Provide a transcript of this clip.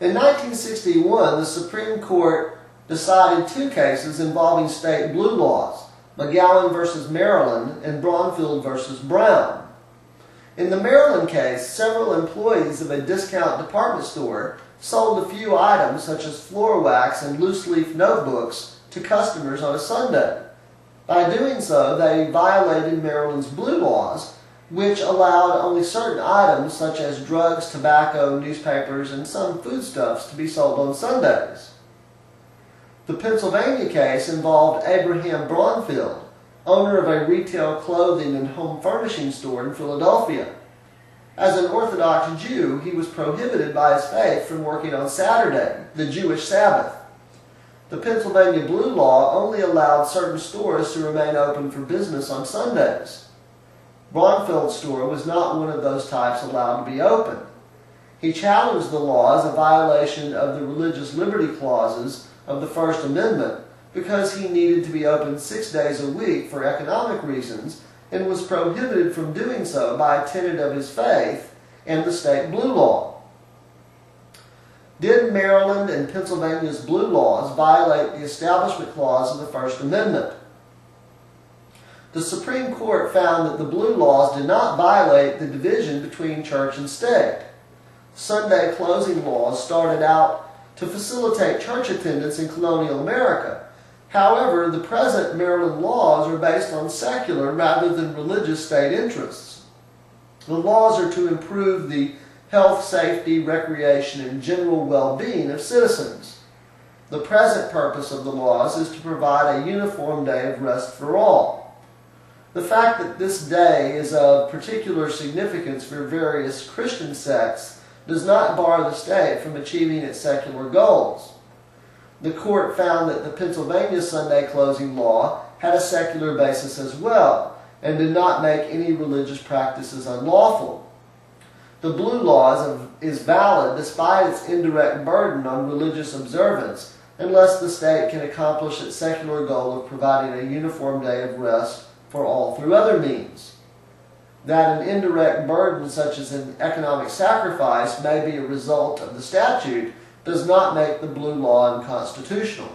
In 1961, the Supreme Court decided two cases involving state blue laws, McGowan v. Maryland and Bromfield v. Brown. In the Maryland case, several employees of a discount department store sold a few items such as floor wax and loose-leaf notebooks to customers on a Sunday. By doing so, they violated Maryland's blue laws, which allowed only certain items such as drugs, tobacco, newspapers, and some foodstuffs to be sold on Sundays. The Pennsylvania case involved Abraham Bromfield, owner of a retail clothing and home furnishing store in Philadelphia. As an Orthodox Jew, he was prohibited by his faith from working on Saturday, the Jewish Sabbath. The Pennsylvania blue law only allowed certain stores to remain open for business on Sundays. Bromfield's store was not one of those types allowed to be open. He challenged the law as a violation of the religious liberty clauses of the First Amendment because he needed to be open 6 days a week for economic reasons and was prohibited from doing so by a tenet of his faith and the state blue law. Did Maryland and Pennsylvania's blue laws violate the Establishment Clause of the First Amendment? The Supreme Court found that the blue laws did not violate the division between church and state. Sunday closing laws started out to facilitate church attendance in colonial America. However, the present Maryland laws are based on secular rather than religious state interests. The laws are to improve the health, safety, recreation, and general well-being of citizens. The present purpose of the laws is to provide a uniform day of rest for all. The fact that this day is of particular significance for various Christian sects does not bar the state from achieving its secular goals. The court found that the Pennsylvania Sunday closing law had a secular basis as well, and did not make any religious practices unlawful. The blue law is valid despite its indirect burden on religious observance, unless the state can accomplish its secular goal of providing a uniform day of rest for all through other means. That an indirect burden such as an economic sacrifice may be a result of the statute does not make the blue law unconstitutional.